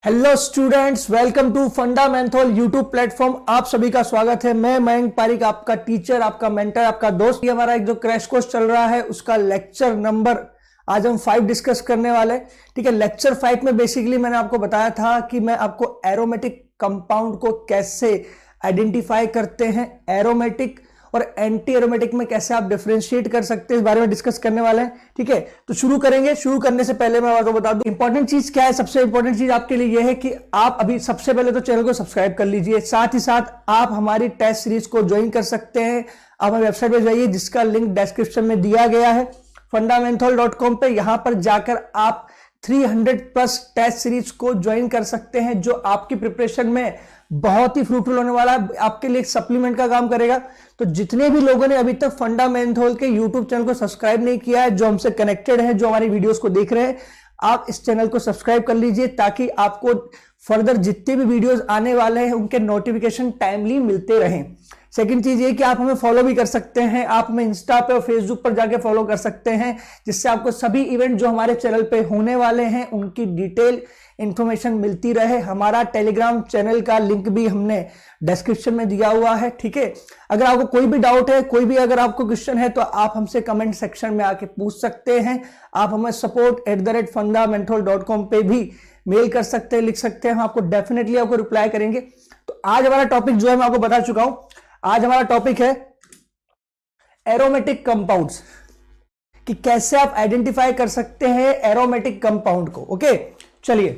Hello students, welcome to fundamental YouTube platform. आप सभी का स्वागत है। मैं मयंक पारिक, आपका टीचर, आपका मेंटर, आपका दोस्त। ये हमारा एक जो क्रैश कोर्स चल रहा है उसका लेक्चर नंबर आज हम 5 डिस्कस करने वाले हैं। ठीक है, लेक्चर 5 में बेसिकली मैंने आपको बताया था कि मैं आपको एरोमेटिक कंपाउंड को कैसे आइडेंटिफाई करते हैं, एरोमेटिक और एंटी एरोमेटिक में कैसे आप डिफरेंशिएट कर सकते हैं, इस बारे में डिस्कस करने वाले हैं। ठीक है, तो शुरू करेंगे। शुरू करने से पहले मैं आपको बता दूं इंपॉर्टेंट चीज क्या है। सबसे इंपॉर्टेंट चीज आपके लिए यह है कि आप अभी सबसे पहले तो चैनल को सब्सक्राइब कर लीजिए। साथ ही साथ आप हमारी टेस्ट सीरीज को ज्वाइन कर सकते हैं। आप हमारी वेबसाइट पर जाइए जिसका लिंक डिस्क्रिप्शन में दिया गया है fundamental.com पे। यहां पर जाकर आप 300 प्लस टेस्ट सीरीज को ज्वाइन कर सकते हैं, जो आपकी प्रिपरेशन में बहुत ही फ्रूटफुल होने वाला है, आपके लिए सप्लीमेंट का काम करेगा। तो जितने भी लोगों ने अभी तक फंडामेंटल के यूट्यूब चैनल को सब्सक्राइब नहीं किया है, जो हमसे कनेक्टेड है, जो हमारी वीडियोस को देख रहे हैं, आप इस चैनल को सब्सक्राइब कर लीजिए ताकि आपको फर्दर जितने भी वीडियोस आने वाले हैं उनके नोटिफिकेशन टाइमली मिलते रहें। सेकंड चीज ये कि आप हमें फॉलो भी कर सकते हैं। आप हमें इंस्टा पे और फेसबुक पर जाके फॉलो कर सकते हैं, जिससे आपको सभी इवेंट जो हमारे चैनल पे होने वाले हैं उनकी डिटेल इंफॉर्मेशन मिलती रहे। हमारा टेलीग्राम चैनल का लिंक भी हमने डिस्क्रिप्शन में दिया हुआ है। ठीक है, अगर आपको कोई भी डाउट है, कोई भी अगर आपको क्वेश्चन है, तो आप हमसे कमेंट सेक्शन में आके पूछ सकते हैं। आप हमें support@fundamental.com पे भी मेल कर सकते हैं, लिख सकते हैं, हम आपको डेफिनेटली आपको रिप्लाई करेंगे। तो आज हमारा टॉपिक जो है मैं आपको बता चुका हूं। आज हमारा टॉपिक है एरोमेटिक कंपाउंड्स, कि कैसे आप आइडेंटिफाई कर सकते हैं एरोमेटिक कंपाउंड को। ओके, चलिए।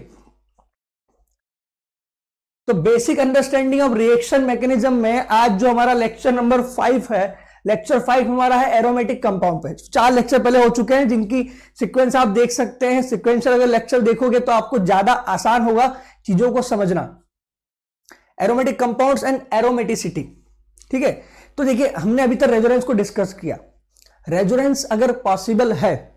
तो basic understanding of reaction mechanism में आज जो हमारा लेक्चर नंबर 5 है, लेक्चर 5 हमारा है एरोमेटिक कंपाउंड पे। 4 लेक्चर पहले हो चुके हैं जिनकी सीक्वेंस आप देख सकते हैं। सीक्वेंशियल अगर लेक्चर देखोगे तो आपको ज्यादा आसान होगा चीजों को समझना। Aromatic compounds and aromaticity. ठीक है, तो देखिए हमने अभी तक रेजोनेंस को डिस्कस किया। रेजोनेंस अगर पॉसिबल है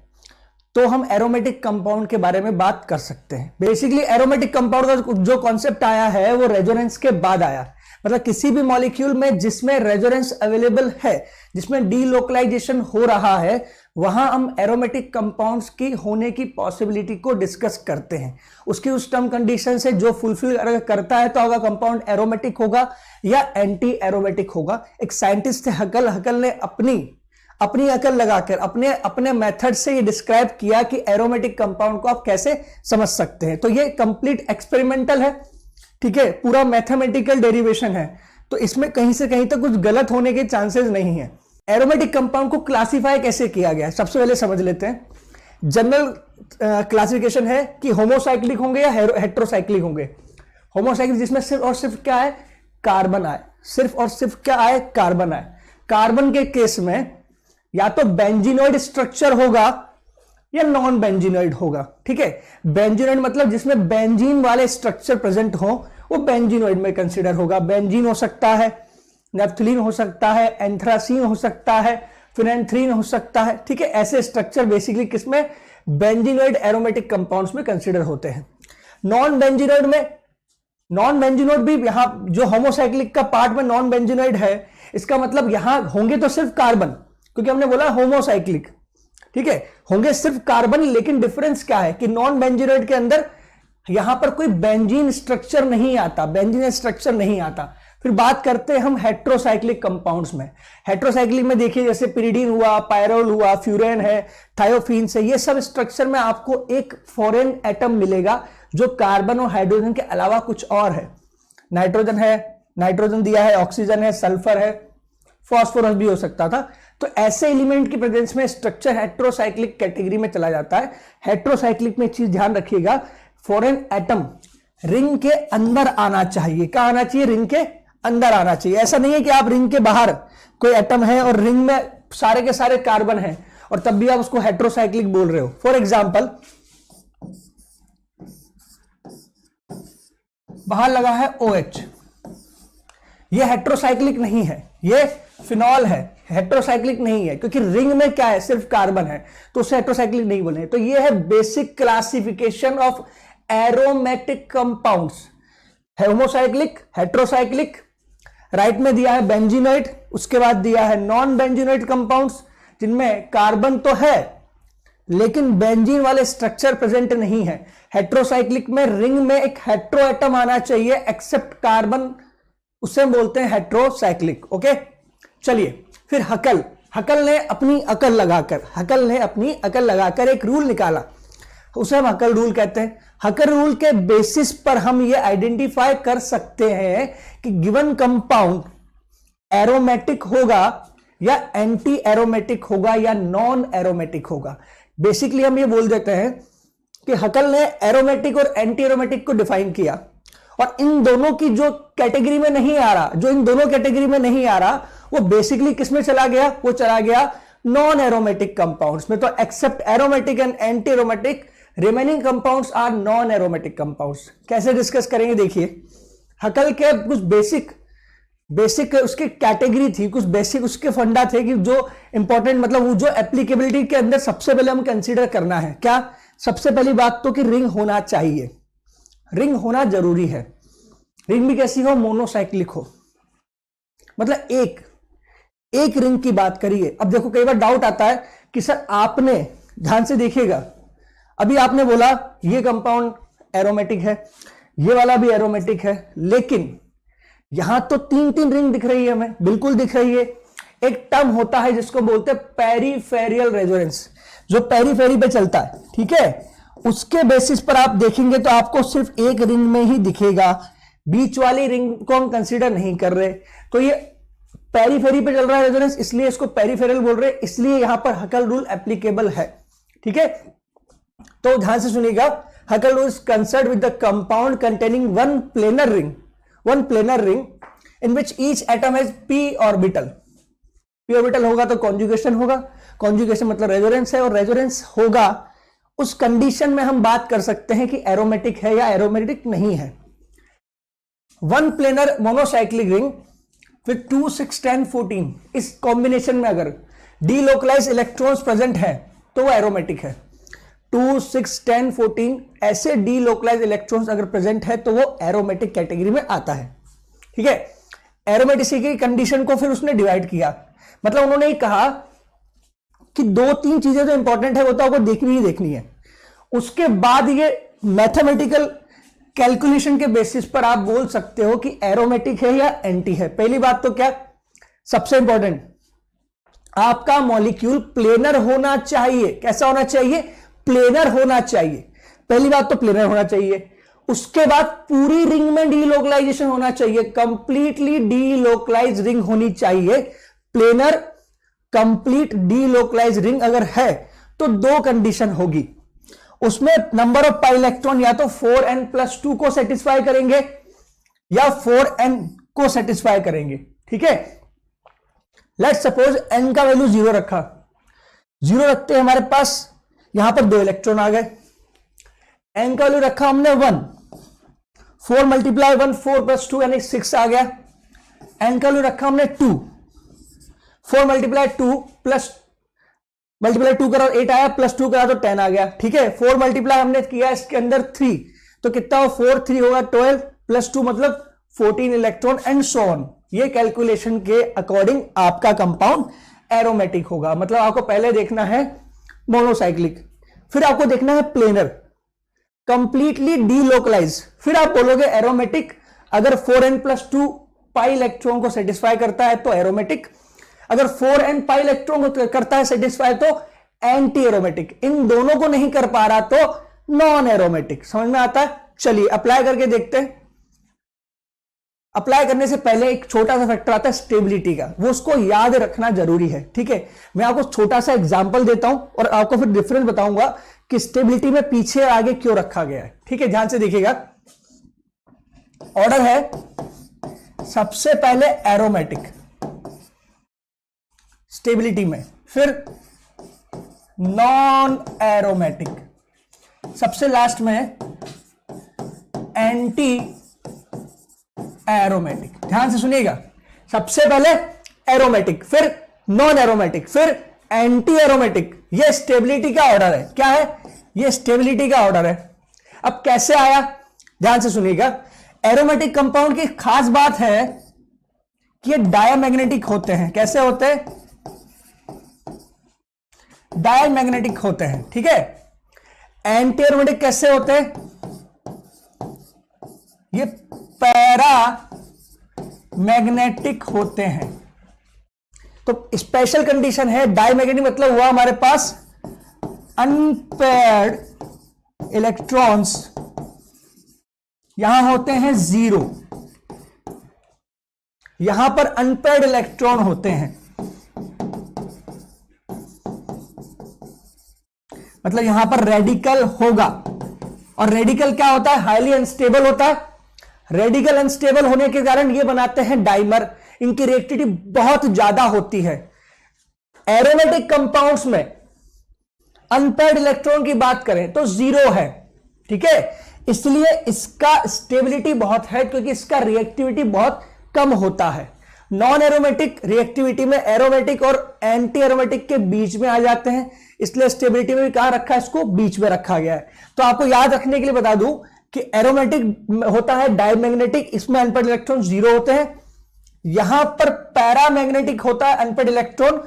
तो हम एरोमेटिक कंपाउंड के बारे में बात कर सकते हैं। बेसिकली एरोमेटिक कंपाउंड का जो कॉन्सेप्ट आया है वो रेजोनेंस के बाद आया। मतलब किसी भी मॉलिक्यूल में जिसमें रेजोनेंस अवेलेबल है, जिसमें डीलोकलाइजेशन हो रहा है, वहां हम एरोमेटिक कंपाउंड्स की होने की पॉसिबिलिटी को डिस्कस करते हैं। उसकी उस टर्म कंडीशन से जो फुलफिल करता है तो होगा कंपाउंड एरोमेटिक होगा या एंटी एरोमेटिक होगा। एक साइंटिस्ट थे हकल ने अपनी अकल लगाकर अपने मेथड से ये डिस्क्राइब किया कि एरोमेटिक कंपाउंड को आप कैसे समझ सकते हैं। तो ये कंप्लीट एक्सपेरिमेंटल है। ठीक है, पूरा मैथमेटिकल डेरिवेशन है, तो इसमें कहीं से कहीं तक कुछ गलत होने के चांसेस नहीं है। एरोमेटिक कंपाउंड को क्लासिफाई कैसे किया गया है सबसे पहले समझ लेते हैं। जनरल क्लासिफिकेशन है कि होमोसाइक्लिक होंगे या हेट्रोसाइक्लिक होंगे। होमोसाइक्लिक जिसमें सिर्फ और सिर्फ क्या है, कार्बन आए, सिर्फ और सिर्फ क्या आए, कार्बन आए। कार्बन के केस में या तो बेंजीनोइड स्ट्रक्चर होगा या नॉन बेंजीनोइड होगा। ठीक है, बेंजीनोइड मतलब जिसमें बेंजीन वाले स्ट्रक्चर प्रेजेंट हो, वो बेंजीनोइड में कंसीडर होगा। बेंजीन हो सकता है, नेफ्थलीन हो सकता है, एंथ्रासीन हो सकता है, फिनेंथ्रीन हो सकता है। ठीक है, ऐसे स्ट्रक्चर बेसिकली किसमें, बेंजीनोइड एरोमेटिक कंपाउंड्स में कंसीडर होते हैं। नॉन बेंजीनोइड भी यहां जो होमोसाइक्लिक का पार्ट में नॉन बेंजीनोइड है, इसका मतलब यहां होंगे तो सिर्फ कार्बन, क्योंकि हमने बोला होमोसाइक्लिक। ठीक है, होंगे सिर्फ कार्बन, लेकिन डिफरेंस क्या है कि नॉन बेंजीनोइड के अंदर यहां पर कोई बेंजीन स्ट्रक्चर नहीं आता, बेंजीन स्ट्रक्चर नहीं आता। फिर बात करते हैं हम हेट्रोसाइक्लिक कंपाउंड्स में। हेट्रोसाइक्लिक में देखिए जैसे पिरिडीन हुआ, पायरोल हुआ, फ्यूरेन है, थायोफीन्स है, ये सब स्ट्रक्चर में आपको एक फॉरेन एटम मिलेगा जो कार्बन और हाइड्रोजन के अलावा कुछ और है। नाइट्रोजन है, नाइट्रोजन दिया है, ऑक्सीजन है, सल्फर है, फॉस्फोरस भी हो सकता था। तो ऐसे एलिमेंट की प्रेजेंस में स्ट्रक्चर हेट्रोसाइक्लिक कैटेगरी में चला जाता है। हेट्रोसाइक्लिक में चीज ध्यान रखिएगा, फॉरेन एटम रिंग के अंदर आना चाहिए। क्या आना चाहिए, रिंग के अंदर आना चाहिए। ऐसा नहीं है कि आप रिंग के बाहर कोई एटम है और रिंग में सारे के सारे कार्बन है और तब भी आप उसको हेट्रोसाइक्लिक बोल रहे हो। फॉर एग्जाम्पल बाहर लगा है OH, ये हेट्रोसाइक्लिक नहीं है, ये फिनॉल है, हेट्रोसाइक्लिक नहीं है, क्योंकि रिंग में क्या है, सिर्फ कार्बन है, तो उसे हेट्रोसाइक्लिक नहीं बोले। तो ये है basic classification of aromatic compounds. Homocyclic, heterocyclic, right में दिया है बेंजीनोइड, उसके बाद दिया है नॉन बेंजीनोइड कंपाउंड्स जिनमें कार्बन तो है लेकिन बेंजीन वाले स्ट्रक्चर प्रेजेंट नहीं है। हेट्रोसाइक्लिक में रिंग में एक हेट्रो एटम आना चाहिए एक्सेप्ट कार्बन, उसे बोलते हैं हेट्रोसाइक्लिक। ओके, चलिए फिर हकल ने अपनी अकल लगाकर एक रूल निकाला, उसे हम हकल रूल कहते हैं। हकल रूल के बेसिस पर हम ये आइडेंटिफाई कर सकते हैं कि गिवन कंपाउंड एरोमेटिक होगा या एंटी एरोमेटिक होगा या नॉन एरोमेटिक होगा। बेसिकली हम ये बोल देते हैं कि हकल ने एरोमेटिक और एंटी एरोमेटिक को डिफाइन किया, और इन दोनों की जो कैटेगरी में नहीं आ रहा, वो बेसिकली किस में चला गया, वो चला गया नॉन एरोमेटिक कंपाउंड्स में। तो except aromatic and anti aromatic, remaining compounds are non aromatic compounds. कैसे डिस्कस करेंगे, देखिए हकल के कुछ बेसिक उसकी कैटेगरी थी, कुछ बेसिक उसके फंडा थे कि जो इंपॉर्टेंट, मतलब वो जो एप्लीकेबिलिटी के अंदर सबसे पहले हम कंसीडर करना है क्या। सबसे पहली बात तो कि रिंग होना चाहिए, रिंग होना जरूरी है। रिंग भी कैसी हो, मोनोसाइक्लिक हो, मतलब एक रिंग की बात करिए। अब देखो कई बार डाउट आता है कि सर आपने, ध्यान से देखिएगा, अभी आपने बोला ये कंपाउंड एरोमेटिक है, ये वाला भी एरोमेटिक है, लेकिन यहां तो तीन रिंग दिख रही है, हमें बिल्कुल दिख रही है। एक टर्म होता है जिसको बोलते हैं पेरीफेरियल रेजोनेंस, जो पेरीफेरी पे चलता है, ठीक है। उसके बेसिस पर आप देखेंगे तो आपको सिर्फ एक रिंग में ही दिखेगा, बीच वाली रिंग को हम कंसीडर नहीं कर रहे। तो ये पेरीफेरी पे चल रहा है रेजोनेंस, इसलिए इसको पेरीफेरल बोल रहे हैं, इसलिए यहां पर हकल रूल एप्लीकेबल है, ठीक है। तो ध्यान से सुनिएगा, हकल rule is concerned with the compound containing one planar ring in which each atom has p orbital होगा तो कॉन्जुगेशन होगा, कॉन्जुगेशन मतलब रेजोनेंस है, और रेजोनेंस होगा उस कंडीशन में हम बात कर सकते हैं कि एरोमेटिक है या एरोमेटिक नहीं है। One planar monocyclic ring with 2, 6, 10, 14, इस कॉम्बिनेशन में अगर डीलोकलाइज इलेक्ट्रॉन्स प्रेजेंट है तो वो एरोमेटिक है। 2, 6, 10, 14 ऐसे डीलोकलाइज इलेक्ट्रॉन्स अगर प्रेजेंट है तो वो एरोमेटिक कैटेगरी में आता है, ठीक है। एरोमेटिसिटी की कंडीशन को फिर उसने डिवाइड किया, मतलब उन्होंने ही कहा कि 2-3 चीजें जो इंपॉर्टेंट है वो तो आपको देखनी ही देखनी है। उसके बाद ये मैथमेटिकल कैलकुलेशन के बेसिस पर आप बोल सकते हो कि एरोमेटिक है या एंटी है। पहली बात तो क्या, सबसे इंपॉर्टेंट, आपका मॉलिक्यूल प्लेनर होना चाहिए। कैसा होना चाहिए, प्लेनर होना चाहिए। पहली बात तो प्लेनर होना चाहिए। उसके बाद पूरी रिंग में डीलोकलाइजेशन होना चाहिए, कंप्लीटली डीलोकलाइज रिंग होनी चाहिए। प्लेनर कंप्लीट डीलोकलाइज रिंग अगर है तो 2 कंडीशन होगी, उसमें नंबर ऑफ पाई इलेक्ट्रॉन या तो 4n+2 को सेटिस्फाई करेंगे या 4n को सेटिस्फाई करेंगे, ठीक है। लेट्स सपोज n का वैल्यू 0 रखा, 0 रखते हैं हमारे पास यहां पर 2 इलेक्ट्रॉन आ गए। n का वैल्यू रखा हमने 1, 4 × 1 4 + 2 यानी 6 आ गया। n का वैल्यू रखा हमने 2, 4 × 2 करा 8 आया, +2 करा तो 10 आ गया, ठीक है। 4 मल्टीप्लाई हमने किया इसके अंदर 3, तो कितना हो 4 3 होगा 12 +2 मतलब 14 इलेक्ट्रॉन एंड सो ऑन। ये कैलकुलेशन के अकॉर्डिंग आपका कंपाउंड एरोमेटिक होगा। मतलब आपको पहले देखना है मोनोसाइक्लिक, फिर आपको देखना है प्लेनर, कंप्लीटली डीलोकलाइज, फिर आप बोलोगे एरोमेटिक। अगर 4n+2 पाई इलेक्ट्रॉन को सेटिस्फाई करता है तो एरोमेटिक, अगर 4n पाई इलेक्ट्रॉन को करता है सेटिस्फाई तो एंटी एरोमेटिक, इन दोनों को नहीं कर पा रहा तो नॉन एरोमेटिक। समझ में आता है? चलिए अप्लाई करके देखते हैं। अप्लाई करने से पहले एक छोटा सा फैक्टर आता है स्टेबिलिटी का, वो उसको याद रखना जरूरी है, ठीक है। मैं आपको छोटा सा एग्जांपल देता हूं और आपको फिर डिफरेंस बताऊंगा कि स्टेबिलिटी में पीछे आगे क्यों रखा गया है, ठीक है। ध्यान से देखिएगा, ऑर्डर है सबसे पहले एरोमेटिक स्टेबिलिटी में, फिर नॉन एरोमेटिक, सबसे लास्ट में एंटी एरोमेटिक। ध्यान से सुनिएगा, सबसे पहले एरोमेटिक, फिर नॉन एरोमेटिक, फिर एंटी एरोमेटिक। ये स्टेबिलिटी का ऑर्डर है। क्या है? ये स्टेबिलिटी का ऑर्डर है। अब कैसे आया, ध्यान से सुनिएगा। एरोमेटिक कंपाउंड की खास बात है कि ये डायमैग्नेटिक होते हैं। कैसे होते हैं? डायमैग्नेटिक होते हैं। ठीक है, एंटी एरोमेटिक कैसे होते हैं? ये पैरा मैग्नेटिक होते हैं। तो स्पेशल कंडीशन है, डायमैग्नेटिक मतलब हुआ हमारे पास अनपेयर्ड इलेक्ट्रॉन्स यहां होते हैं 0, यहां पर अनपेयर्ड इलेक्ट्रॉन होते हैं, मतलब यहां पर रेडिकल होगा। और रेडिकल क्या होता है? हाईली अनस्टेबल होता है। रेडिकल अनस्टेबल होने के कारण ये बनाते हैं डाइमर, इनकी रिएक्टिविटी बहुत ज्यादा होती है। एरोमेटिक कंपाउंड्स में अनपेयर्ड इलेक्ट्रॉन की बात करें तो 0 है। ठीक है, इसलिए इसका स्टेबिलिटी बहुत है, क्योंकि इसका रिएक्टिविटी बहुत कम होता है। नॉन एरोमेटिक रिएक्टिविटी में एरोमेटिक और एंटी एरोमेटिक के बीच में आ जाते हैं, इसलिए स्टेबिलिटी में भी कहां रखा है? इसको बीच में रखा गया है। तो आपको याद रखने के लिए बता दूं कि एरोमेटिक होता है डायमैग्नेटिक, इसमें अनपेयर्ड इलेक्ट्रॉन 0 होते हैं। यहां पर पैरामैग्नेटिक होता है, अनपेयर्ड इलेक्ट्रॉन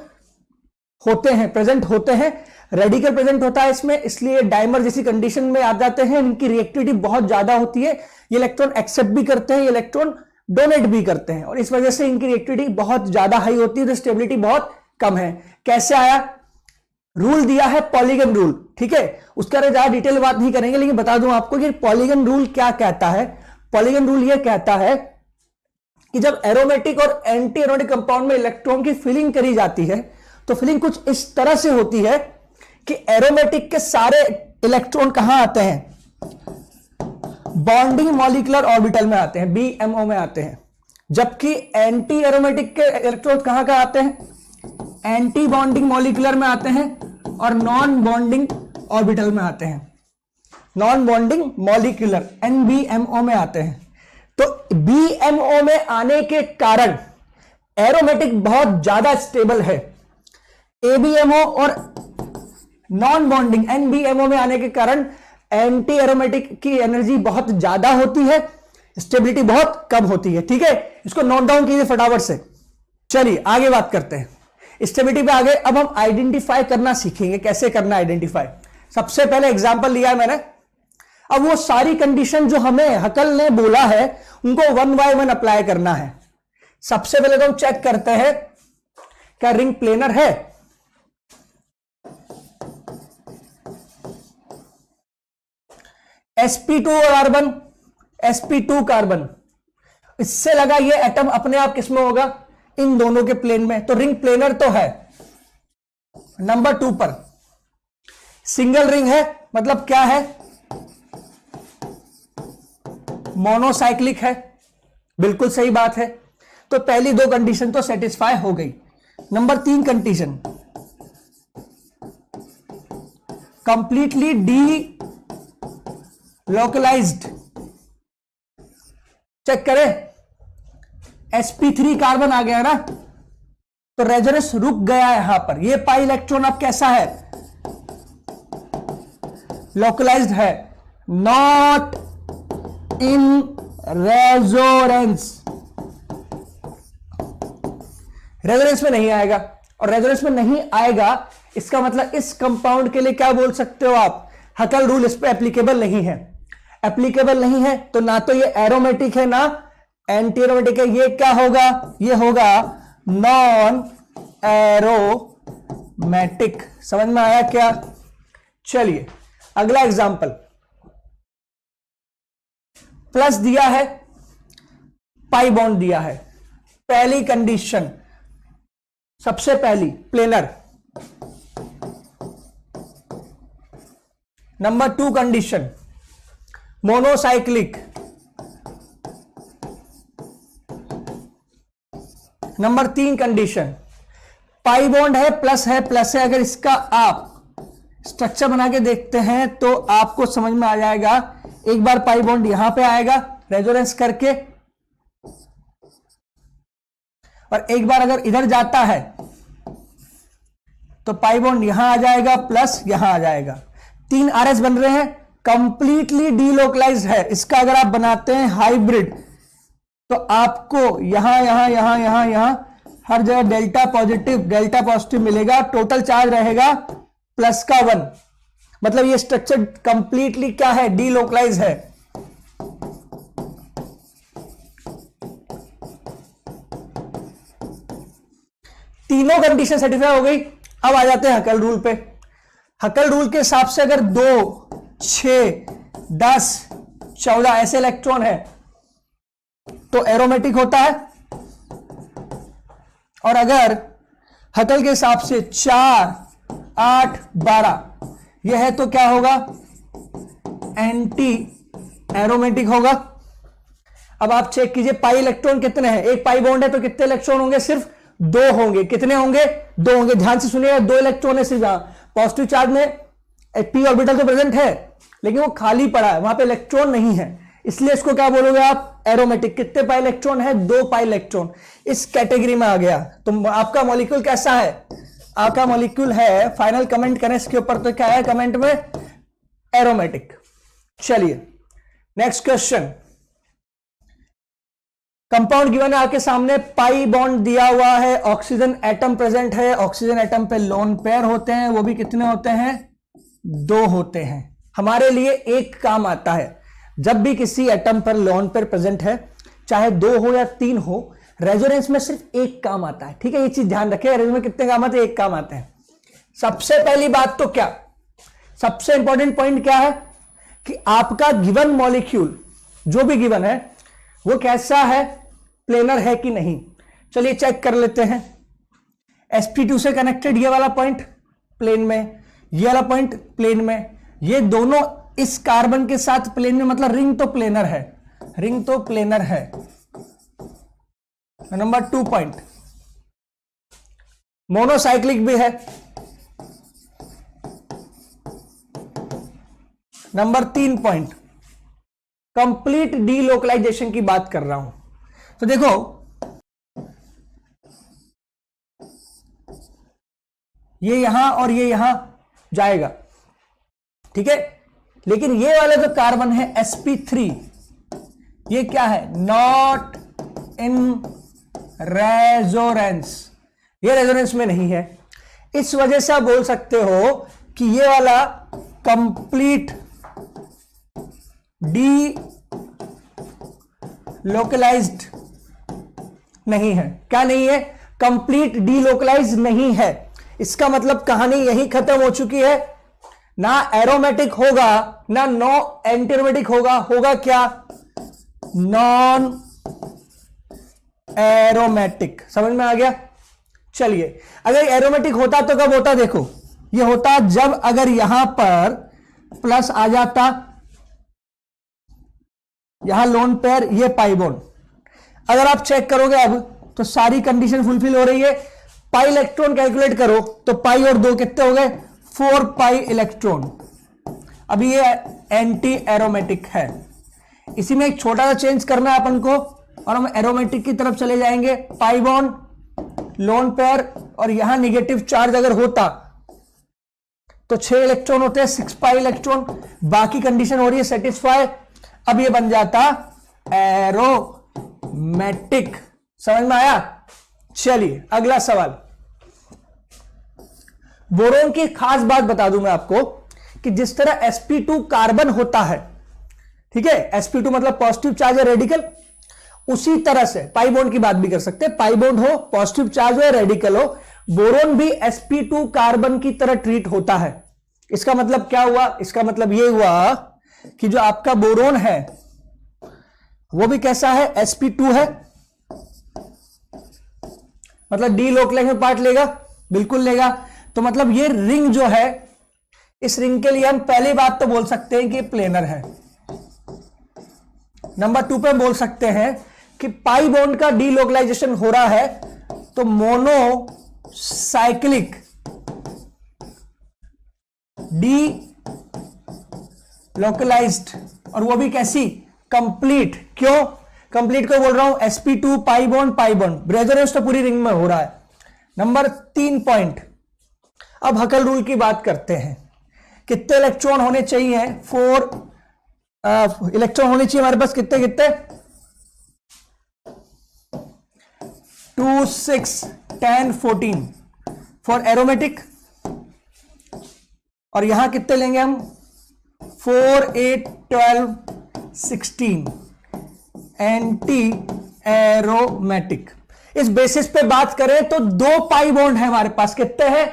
होते हैं, प्रेजेंट होते हैं, रेडिकल प्रेजेंट होता है इसमें, इसलिए डाइमर जैसी कंडीशन में आ जाते हैं। इनकी रिएक्टिविटी बहुत ज्यादा होती है, ये इलेक्ट्रॉन एक्सेप्ट भी करते हैं, ये इलेक्ट्रॉन डोनेट भी करते हैं, और इस वजह से इनकी रिएक्टिविटी बहुत ज्यादा हाई होती है, तो स्टेबिलिटी बहुत कम है। कैसे आया? रूल दिया है पॉलीगन रूल। ठीक है, उसका ज्यादा डिटेल बात नहीं करेंगे, लेकिन बता दूं आपको कि पॉलीगन रूल क्या कहता है। पॉलीगन रूल यह कहता है कि जब एरोमेटिक और एंटी एरोमेटिक कंपाउंड में इलेक्ट्रॉन की फिलिंग करी जाती है, तो फिलिंग कुछ इस तरह से होती है कि एरोमेटिक के सारे इलेक्ट्रॉन कहां आते हैं? बॉन्डिंग मॉलिक्यूलर ऑर्बिटल में आते हैं, BMO में आते हैं। जबकि एंटी एरोमेटिक के इलेक्ट्रॉन कहां कहां आते हैं? एंटी बॉन्डिंग मॉलिक्यूलर में आते हैं और नॉन बॉन्डिंग ऑर्बिटल में आते हैं, नॉन बॉन्डिंग मॉलिक्यूलर NBMO में आते हैं। तो BMO में आने के कारण एरोमेटिक बहुत ज्यादा स्टेबल है। ABMO और नॉन बॉन्डिंग NBMO में आने के कारण एंटी एरोमेटिक की एनर्जी बहुत ज्यादा होती है, स्टेबिलिटी बहुत कम होती है। ठीक है, इसको नोट डाउन कीजिए फटाफट से। चलिए आगे बात करते हैं स्टेबिलिटी पे। आगे अब हम आइडेंटिफाई करना सीखेंगे, कैसे करना आइडेंटिफाई। सबसे पहले एग्जांपल लिया है मैंने, अब वो सारी कंडीशन जो हमें हकल ने बोला है उनको 1 by 1 अप्लाई करना है। सबसे पहले तो हम चेक करते हैं क्या रिंग प्लेनर है। sp2 कार्बन, sp2 कार्बन, इससे लगा ये एटम अपने आप किसमें होगा? इन दोनों के प्लेन में, तो रिंग प्लेनर तो है। नंबर 2 पर सिंगल रिंग है, मतलब क्या है? मोनोसाइक्लिक है, बिल्कुल सही बात है। तो पहली 2 कंडीशन तो सेटिस्फाई हो गई। Number 3 condition, completely delocalised. Check करें, sp3 कार्बन आ गया ना, तो रेजोनेंस रुक गया यहां पर। ये पाई इलेक्ट्रॉन अब कैसा है? लोकलाइज्ड है, नॉट इन रेजोनेंस, रेजोनेंस में नहीं आएगा। और रेजोनेंस में नहीं आएगा इसका मतलब इस कंपाउंड के लिए क्या बोल सकते हो आप? हकल रूल इस पे एप्लीकेबल नहीं है। एप्लीकेबल नहीं है तो ना तो ये एरोमेटिक है ना एंटी एरोमेटिक है। ये क्या होगा? ये होगा नॉन एरोमेटिक। समझ में आया क्या? चलिए अगला एग्जांपल, प्लस दिया है, पाई बॉन्ड दिया है। पहली कंडीशन, सबसे पहली planar. Number 2 condition monocyclic. Number 3 condition pi bond है, प्लस है, प्लस है। अगर इसका आप स्ट्रक्चर बना के देखते हैं तो आपको समझ में आ जाएगा। एक बार पाई बॉन्ड यहां पे आएगा रेजोनेंस करके, और एक बार अगर इधर जाता है तो पाई बॉन्ड यहां आ जाएगा, प्लस यहां आ जाएगा। 3 RS बन रहे हैं, कंप्लीटली डीलोकलाइज्ड है। इसका अगर आप बनाते हैं हाइब्रिड तो आपको यहां यहां यहां यहां यहां हर जगह डेल्टा पॉजिटिव मिलेगा। टोटल चार्ज रहेगा प्लस का 1, मतलब ये स्ट्रक्चर कंप्लीटली क्या है, डीलोकलाइज है। तीनों कंडीशन सेटिस्फाई हो गई। अब आ जाते हैं हकल रूल पे। हकल रूल के हिसाब से अगर 2, 6, 10, 14 ऐसे इलेक्ट्रॉन है तो एरोमेटिक होता है, और अगर हकल के हिसाब से 4, 8, 12 यह है तो क्या होगा, एंटी एरोमेटिक होगा। अब आप चेक कीजिए पाई इलेक्ट्रॉन कितने हैं, एक पाई बॉन्ड है तो कितने इलेक्ट्रॉन होंगे, सिर्फ 2 होंगे। कितने होंगे, 2 होंगे। ध्यान से सुनिएगा, 2 इलेक्ट्रॉन है सिर्फ। पॉजिटिव चार्ज में p ऑर्बिटल तो प्रेजेंट है लेकिन वो खाली पड़ा है, वहां पे इलेक्ट्रॉन नहीं है, इसलिए इसको क्या बोलोगे आप, एरोमेटिक। कितने पाई इलेक्ट्रॉन है, 2 पाई इलेक्ट्रॉन, इस कैटेगरी में आ गया। तो आपका मॉलिक्यूल कैसा है, आपका मॉलिक्यूल है, फाइनल कमेंट करें इसके ऊपर तो क्या है कमेंट में, एरोमेटिक। चलिए नेक्स्ट क्वेश्चन। कंपाउंड गिवन है आपके सामने, पाई बॉन्ड दिया हुआ है, ऑक्सीजन एटम प्रेजेंट है, ऑक्सीजन एटम पे लोन पेयर होते हैं, वो भी कितने होते हैं, 2 होते हैं। हमारे लिए एक काम आता है, जब भी किसी एटम पर लोन पेयर प्रेजेंट है, चाहे 2 हो या 3 हो, रेजोनेंस में सिर्फ एक काम आता है। ठीक है, ये चीज ध्यान रखें, रेजोनेंस में कितने काम आते हैं, एक काम आते हैं। सबसे पहली बात तो क्या, सबसे इंपॉर्टेंट पॉइंट क्या है कि आपका गिवन मॉलिक्यूल जो भी गिवन है वो कैसा है, प्लेनर है कि नहीं। चलिए चेक कर लेते हैं। sp2 से कनेक्टेड ये वाला पॉइंट प्लेन में, ये वाला पॉइंट प्लेन में, ये दोनों इस कार्बन के साथ प्लेन में, मतलब रिंग तो प्लेनर है, रिंग तो प्लेनर है। नंबर 2 पॉइंट मोनोसाइक्लिक भी है। नंबर 3 पॉइंट कंप्लीट डीलोकलाइजेशन की बात कर रहा हूं। तो देखो ये यहां और ये यहां जाएगा, ठीक है, लेकिन ये वाला जो कार्बन है sp3, ये क्या है, नॉट इन रेजोनेंस, ये रेजोनेंस में नहीं है। इस वजह से आप बोल सकते हो कि ये वाला कंप्लीट डी लोकलाइज्ड नहीं है। क्या नहीं है, कंप्लीट डीलोकलाइज नहीं है। इसका मतलब कहानी यही खत्म हो चुकी है, ना एरोमेटिक होगा ना नो एंटीरोमेटिक होगा, होगा क्या, नॉन एरोमेटिक। समझ में आ गया। चलिए अगर एरोमेटिक होता तो कब होता, देखो ये होता जब अगर यहां पर प्लस आ जाता, यहां लोन पेयर, ये पाई बॉन्ड। अगर आप चेक करोगे अब तो सारी कंडीशन फुलफिल हो रही है। पाई इलेक्ट्रॉन कैलकुलेट करो तो पाई और 2 कितने हो गए, 4 पाई इलेक्ट्रॉन। अभी ये एंटी एरोमेटिक है। इसी में एक छोटा सा चेंज करना है अपन को और हम एरोमेटिक की तरफ चले जाएंगे। पाई बॉन्ड, लोन पेयर, और यहां निगेटिव चार्ज अगर होता तो 6 इलेक्ट्रॉन होते हैं, 6 पाई इलेक्ट्रॉन। बाकी कंडीशन हो रही है सेटिस्फाई। अब ये बन जाता एरोमेटिक। समझ में आया। चलिए अगला सवाल। बोरोन की खास बात बता दूं मैं आपको कि जिस तरह sp2 कार्बन होता है, ठीक है, sp2 मतलब पॉजिटिव चार्ज है रेडिकल, उसी तरह से पाई बॉन्ड की बात भी कर सकते हैं, पाई बॉन्ड हो, पॉजिटिव चार्ज हो या रेडिकल हो, बोरोन भी sp2 कार्बन की तरह ट्रीट होता है। इसका मतलब क्या हुआ, इसका मतलब यह हुआ कि जो आपका बोरोन है वो भी कैसा है, sp2 है, मतलब डीलोकलाइज में पार्ट लेगा, बिल्कुल लेगा। तो मतलब ये रिंग जो है, इस रिंग के लिए हम पहली बात तो बोल सकते हैं कि प्लेनर है। नंबर 2 पे बोल सकते हैं कि पाई बॉन्ड का डीलोकलाइजेशन हो रहा है तो मोनोसाइक्लिक डी लोकलाइज्ड, और वो भी कैसी, कंप्लीट। क्यों कंप्लीट को बोल रहा हूं, sp2 पाई बॉन्ड, रेजोनेंस तो पूरी रिंग में हो रहा है। नंबर 3 पॉइंट, अब हकल रूल की बात करते हैं। कितने इलेक्ट्रॉन होने चाहिए, 4 इलेक्ट्रॉन होने चाहिए हमारे पास, कितने कितने, 2, 6, 10, 14 फॉर एरोमेटिक, और यहां कितने लेंगे हम 4 8 12 16 एंटी एरोमेटिक। इस बेसिस पे बात करें तो 2 पाई बॉन्ड है हमारे पास। कितने हैं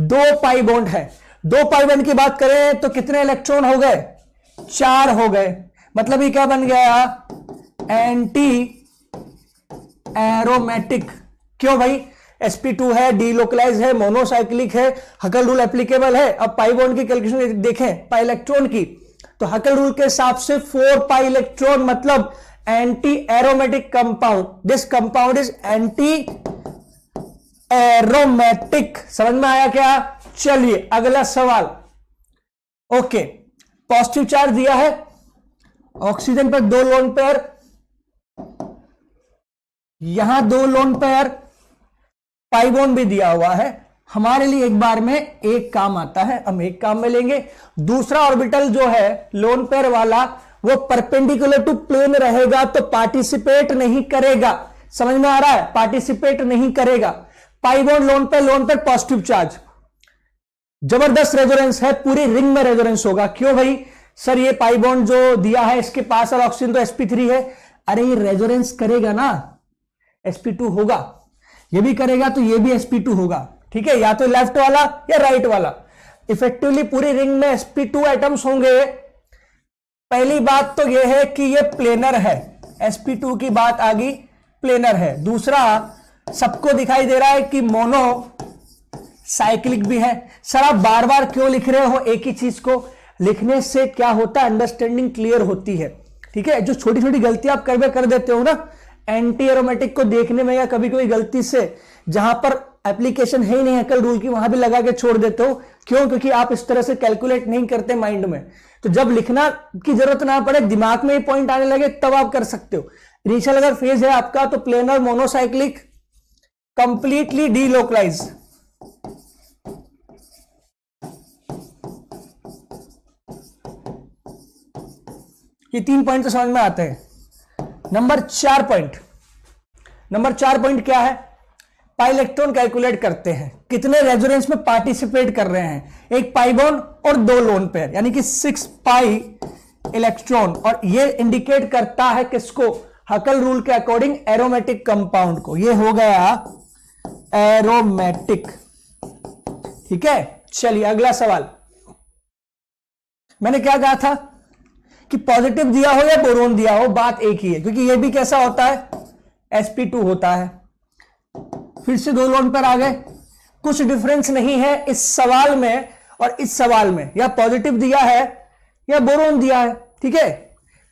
2 पाई बॉन्ड है। 2 पाई बॉन्ड की बात करें तो कितने इलेक्ट्रॉन हो गए 4 हो गए। मतलब ये क्या बन गया एंटी एरोमेटिक। क्यों भाई sp2 है, डीलोकलाइज है, मोनोसाइक्लिक है, हकल रूल एप्लीकेबल है। अब पाई बॉन्ड की कैलकुलेशन देखें पाई इलेक्ट्रॉन की तो हकल रूल के हिसाब से 4 पाई इलेक्ट्रॉन मतलब anti aromatic compound. This compound is anti aromatic. समझ में आया क्या? चलिए अगला सवाल। ओके पॉजिटिव चार्ज दिया है ऑक्सीजन पर 2 लोन पेयर, यहां 2 लोन पेयर, पाई बॉन्ड भी दिया हुआ है। हमारे लिए एक बार में एक काम आता है, हम एक काम में लेंगे। दूसरा ऑर्बिटल जो है लोन पेयर वाला वो परपेंडिकुलर टू प्लेन रहेगा तो पार्टिसिपेट नहीं करेगा। समझ में आ रहा है? पार्टिसिपेट नहीं करेगा। Pi bond lone pair positive charge, जबरदस्त रेजोनेंस है, पूरी रिंग में रेजोनेंस होगा। क्यों भाई सर ये पाई बॉन्ड जो दिया है इसके पास और ऑक्सीजन तो sp3 है। अरे ये रेजोनेंस करेगा ना, sp2 होगा, ये भी करेगा तो ये भी sp2 होगा। ठीक है, या तो लेफ्ट वाला या राइट वाला। इफेक्टिवली पूरी रिंग में sp2 एटम्स होंगे। पहली बात तो यह है कि ये प्लेनर है, sp2 की बात आ गई, प्लेनर है। दूसरा सबको दिखाई दे रहा है कि मोनो साइक्लिक भी है। सर आप बार बार क्यों लिख रहे हो एक ही चीज को? लिखने से क्या होता है अंडरस्टैंडिंग क्लियर होती है। ठीक है, जो छोटी छोटी गलतियां आप कर देते हो ना एंटी एरोमेटिक को देखने में, या कभी कभी गलती से जहां पर एप्लीकेशन है ही नहीं हकल रूल की वहां भी लगा के छोड़ देते हो। क्यों? क्योंकि आप इस तरह से कैलकुलेट नहीं करते माइंड में। तो जब लिखना की जरूरत ना पड़े, दिमाग में ये पॉइंट आने लगे, तब आप कर सकते हो। इनिशियल अगर फेज है आपका तो प्लेनर मोनोसाइक्लिक कंप्लीटली डीलोकलाइज। ये 3 पॉइंट तो समझ में आते हैं। नंबर 4 पॉइंट क्या है? पाई इलेक्ट्रॉन कैलकुलेट करते हैं, कितने रेजोनेंस में पार्टिसिपेट कर रहे हैं। एक पाई बॉन्ड और 2 लोन पेयर, यानी कि 6 पाई इलेक्ट्रॉन। और ये इंडिकेट करता है किसको? हकल रूल के अकॉर्डिंग एरोमेटिक कंपाउंड को। ये हो गया एरोमेटिक। ठीक है, चलिए अगला सवाल। मैंने क्या कहा था कि पॉजिटिव दिया हो या बोरोन दिया हो बात एक ही है, क्योंकि ये भी कैसा होता है sp2 होता है। फिर से 2 लोन पर आ गए, कुछ डिफरेंस नहीं है इस सवाल में और इस सवाल में। या पॉजिटिव दिया है या बोरोन दिया है। ठीक है,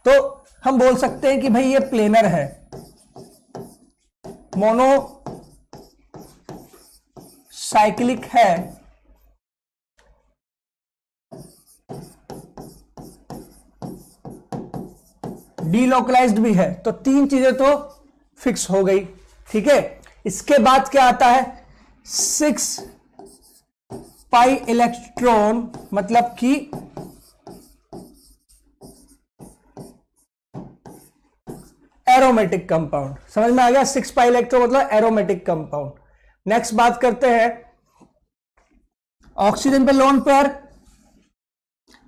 तो हम बोल सकते हैं कि भाई ये प्लेनर है, मोनो साइक्लिक है, डीलोकलाइज्ड भी है। तो 3 चीजें तो फिक्स हो गई। ठीक है, इसके बाद क्या आता है 6 पाई इलेक्ट्रॉन मतलब कि एरोमेटिक कंपाउंड। समझ में आ गया? 6 पाई इलेक्ट्रॉन मतलब एरोमेटिक कंपाउंड। नेक्स्ट बात करते हैं ऑक्सीजन पे lone pair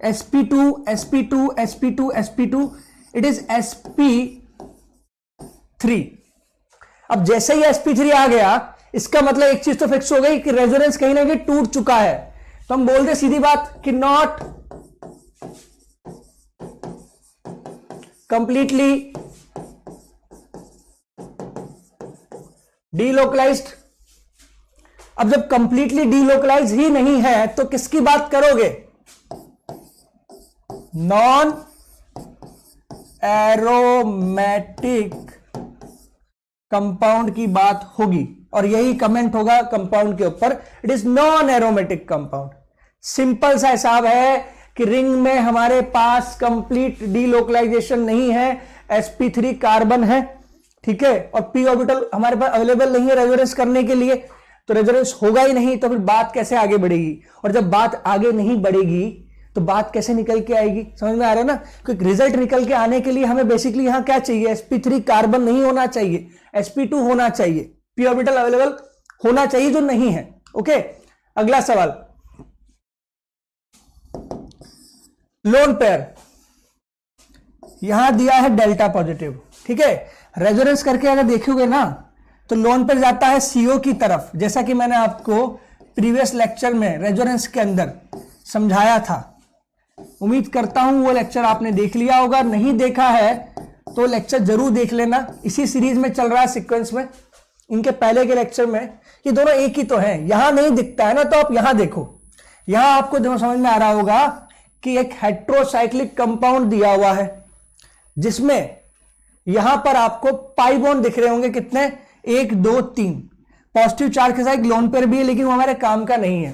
sp2 sp2 sp2 sp2, it is sp3। अब जैसे ही sp3 आ गया इसका मतलब एक चीज तो फिक्स हो गई कि रेजोनेंस कहीं ना कहीं टूट चुका है। तो हम बोलते सीधी बात कि नॉट कंप्लीटली डीलोकलाइज्ड। अब जब कंप्लीटली डीलोकलाइज ही नहीं है तो किसकी बात करोगे? नॉन एरोमेटिक कंपाउंड की बात होगी। और यही कमेंट होगा कंपाउंड के ऊपर, it is non aromatic compound. Simple सा हिसाब है कि रिंग में हमारे पास कंप्लीट डीलोकलाइजेशन नहीं है, sp3 कार्बन है। ठीक है, और p ऑर्बिटल हमारे पास अवेलेबल नहीं है रेजोनेंस करने के लिए, तो रेजोनेंस होगा ही नहीं। तो फिर बात कैसे आगे बढ़ेगी? और जब बात आगे नहीं बढ़ेगी तो बात कैसे निकल के आएगी? समझ में आ रहा है ना? क्योंकि रिजल्ट निकल के आने के लिए हमें बेसिकली यहां क्या चाहिए? sp3 कार्बन नहीं होना चाहिए, sp2 होना चाहिए, p ऑर्बिटल अवेलेबल होना चाहिए जो नहीं है। ओके, अगला सवाल। लोन पेयर यहां दिया है डेल्टा पॉजिटिव, ठीक है। रेजोनेंस करके अगर देखोगे ना तो लोन पेयर जाता है CO की तरफ, जैसा कि मैंने आपको प्रीवियस लेक्चर में रेजोनेंस के अंदर समझाया था। उम्मीद करता हूं वो लेक्चर आपने देख लिया होगा, नहीं देखा है तो लेक्चर जरूर देख लेना। इसी सीरीज में चल रहा है सीक्वेंस में, इनके पहले के लेक्चर में। ये दोनों एक ही तो है, यहां नहीं दिखता है ना, तो आप यहां देखो। यहां आपको दोनों समझ में आ रहा होगा कि एक हेट्रोसाइक्लिक कंपाउंड दिया हुआ है, जिसमें यहां पर आपको पाई बॉन्ड दिख रहे होंगे, कितने, 1 2 3 पॉजिटिव चार्ज के साथ एक लोन पेयर भी है, लेकिन वो हमारे काम का नहीं है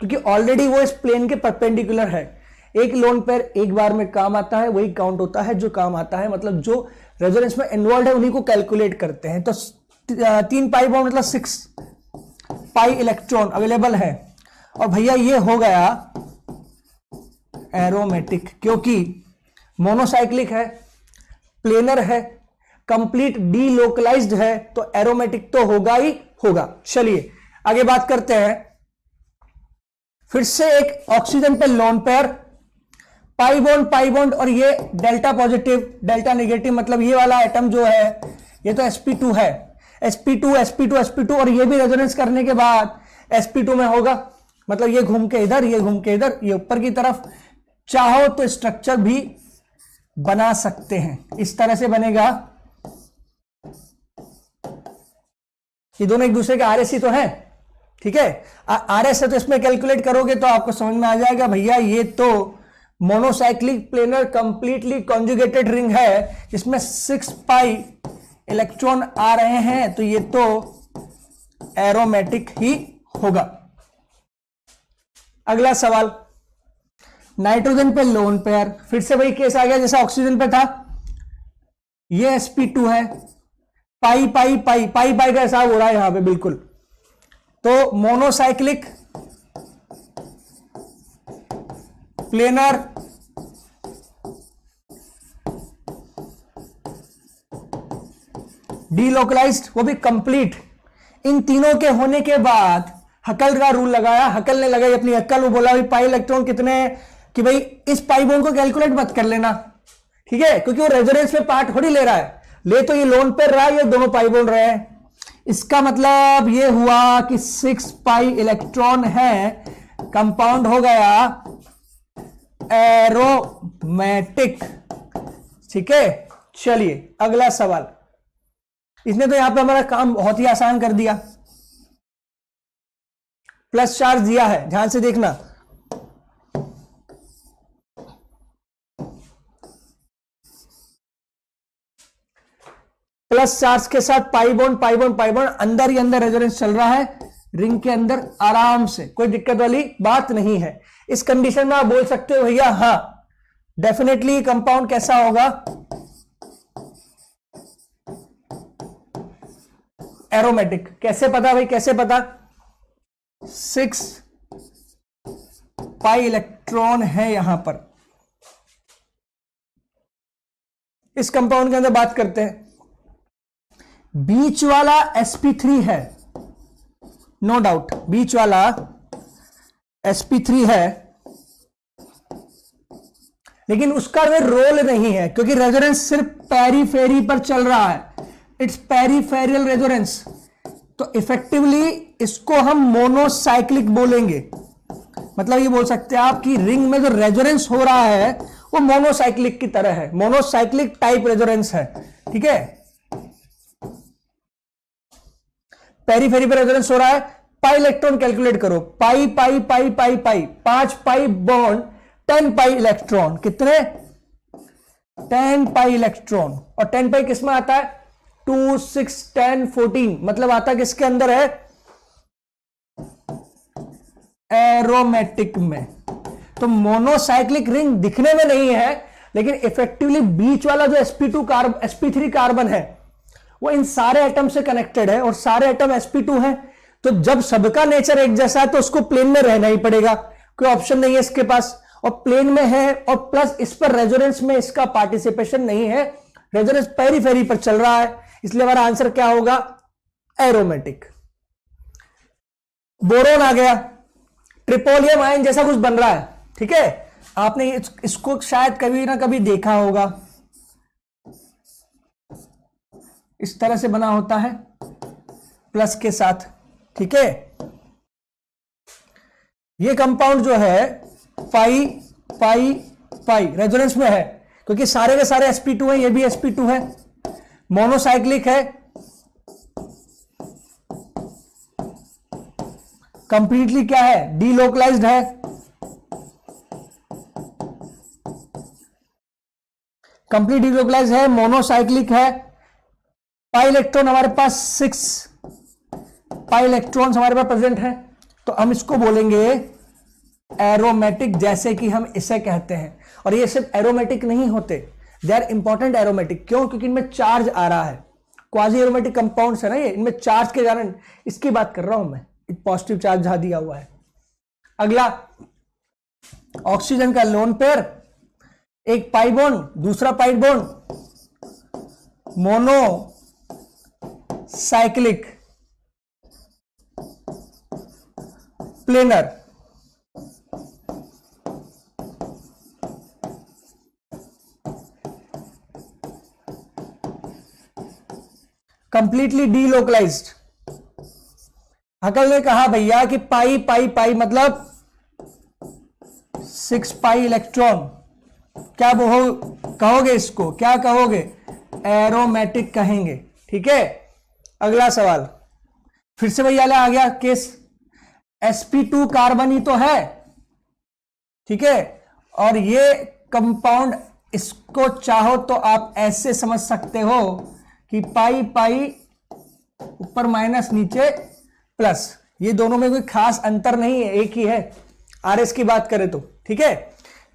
क्योंकि ऑलरेडी वो इस प्लेन के परपेंडिकुलर है। एक लोन पेयर एक बार में काम आता है, वही काउंट होता है जो काम आता है, मतलब जो रेजोनेंस में इन्वॉल्व है उन्हीं को कैलकुलेट करते हैं। तो 3 पाई बॉन्ड मतलब 6 पाई इलेक्ट्रॉन अवेलेबल है। और भैया ये हो गया एरोमेटिक, क्योंकि मोनोसाइक्लिक है, प्लेनर है, कंप्लीट डीलोकलाइज्ड है, तो एरोमेटिक तो होगा ही होगा। चलिए आगे बात करते हैं। फिर से एक ऑक्सीजन पे लोन पेयर, पाई बॉन्ड और ये डेल्टा पॉजिटिव डेल्टा नेगेटिव, मतलब ये वाला आइटम जो है ये तो sp2 है, sp2 और ये भी रेजोनेंस करने के बाद sp2 में होगा, मतलब ये घूम के इधर, ये घूम के इधर, ये ऊपर की तरफ। चाहो तो स्ट्रक्चर भी बना सकते हैं, इस तरह से बनेगा। ये दोनों एक दूसरे के RSC तो है, ठीक है। RS है तो इसमें कैलकुलेट करोगे तो आपको समझ में आ जाएगा भैया ये तो monocyclic planar completely conjugated ring है, जिसमें 6 पाई इलेक्ट्रॉन आ रहे हैं, तो ये तो एरोमेटिक ही होगा। अगला सवाल, नाइट्रोजन पे लोन पेयर, फिर से वही केस आ गया जैसा ऑक्सीजन पे था। ये sp2 है, पाई पाई पाई पाई पाई का हिसाब हो रहा है यहां पे बिल्कुल। तो मोनोसाइक्लिक प्लेनर डीलोकलाइज्ड, वो भी कंप्लीट। इन तीनों के होने के बाद हकल का रूल लगाया, हकल ने लगाई अपनी अक्ल, वो बोला भाई पाई इलेक्ट्रॉन कितने हैं, कि भाई इस पाई बॉन्ड को कैलकुलेट मत कर लेना, ठीक है, क्योंकि वो रेजोनेंस में पार्ट थोड़ी ले रहा है, ले तो ये लोन पेयर रहा है, ये दोनों पाई बॉन्ड रहे हैं। इसका मतलब ये हुआ कि 6 पाई इलेक्ट्रॉन है, कंपाउंड हो गया एरोमेटिक, ठीक है। चलिए अगला सवाल, इसने तो यहां पे हमारा काम बहुत ही आसान कर दिया। प्लस चार्ज दिया है, ध्यान से देखना, प्लस चार्ज के साथ पाई बॉन्ड अंदर ही अंदर रेजोनेंस चल रहा है, रिंग के अंदर आराम से, कोई दिक्कत वाली बात नहीं है। इस कंडीशन में आप बोल सकते हो भैया हाँ डेफिनेटली कंपाउंड कैसा होगा, एरोमेटिक। कैसे पता भाई, कैसे पता, 6 पाई इलेक्ट्रॉन है यहां पर। इस कंपाउंड के अंदर बात करते हैं, बीच वाला sp3 है, नो डाउट बीच वाला sp3 है, लेकिन उसका कोई रोल नहीं है क्योंकि रेजोनेंस सिर्फ पेरीफेरी पर चल रहा है, इट्स पेरीफेरियल रेजोनेंस। तो इफेक्टिवली इसको हम मोनोसाइक्लिक बोलेंगे, मतलब ये बोल सकते हैं आप कि रिंग में जो रेजोनेंस हो रहा है वो मोनोसाइक्लिक की तरह है, मोनोसाइक्लिक टाइप रेजोनेंस है, ठीक है। पेरीफेरी पर रेजोनेंस हो रहा है, पाई इलेक्ट्रॉन कैलकुलेट करो, पाई पाई पाई पाई पाई 5 पाई बॉन्ड 10 पाई इलेक्ट्रॉन, कितने 10 पाई इलेक्ट्रॉन। और 10 पाई किसमें आता है, 2 6 10 14, मतलब आता किसके अंदर है, एरोमेटिक में। तो मोनोसाइक्लिक रिंग दिखने में नहीं है, लेकिन इफेक्टिवली बीच वाला जो sp3 कार्बन है वो इन सारे एटम से कनेक्टेड है, और सारे एटम sp2 है। तो जब सबका नेचर एक जैसा है तो उसको प्लेन में रहना ही पड़ेगा, कोई ऑप्शन नहीं है इसके पास, और प्लेन में है, और प्लस इस पर रेजोनेंस में इसका पार्टिसिपेशन नहीं है, रेजोनेंस पेरीफेरी पर चल रहा है, इसलिए हमारा आंसर क्या होगा, एरोमेटिक। बोरोन आ गया, ट्रिपोलियम आयन जैसा कुछ बन रहा है, ठीक है, आपने इसको शायद कभी ना कभी देखा होगा, इस तरह से बना होता है प्लस के साथ, ठीक है। ये कंपाउंड जो है पाई पाई पाई रेजोनेंस में है, क्योंकि सारे के सारे sp2 है, ये भी sp2 है, मोनोसाइक्लिक है, कंप्लीटली क्या है, डीलोकलाइज्ड है, कंप्लीट डीलोकलाइज है, मोनोसाइक्लिक है, पाई इलेक्ट्रॉन हमारे पास 6 पाई इलेक्ट्रॉन्स हमारे पास प्रेजेंट है, तो हम इसको बोलेंगे एरोमेटिक, जैसे कि हम इसे कहते हैं। और ये सिर्फ एरोमेटिक नहीं होते, दे आर इंपॉर्टेंट एरोमेटिक। क्यों? क्योंकि इनमें चार्ज आ रहा है, क्वाजी एरोमेटिक कंपाउंड्स है ना ये, इनमें चार्ज के कारण, इसकी बात कर रहा हूं मैं, पॉजिटिव चार्ज जहां दिया हुआ है। अगला, ऑक्सीजन का लोन पेयर, एक पाई बॉन्ड, दूसरा pi bond, mono cyclic planar, completely delocalised. Huckel ने कहा भैया कि पाई पाई पाई मतलब 6 पाई इलेक्ट्रॉन, क्या कहोगे इसको, क्या कहोगे, एरोमेटिक कहेंगे, ठीक है। अगला सवाल, फिर से भैया आ गया केस, sp2 कार्बन ही तो है, ठीक है। और ये कंपाउंड, इसको चाहो तो आप ऐसे समझ सकते हो कि पाई पाई ऊपर माइनस नीचे प्लस, ये दोनों में कोई खास अंतर नहीं है, एक ही है, आरएस की बात करें तो, ठीक है।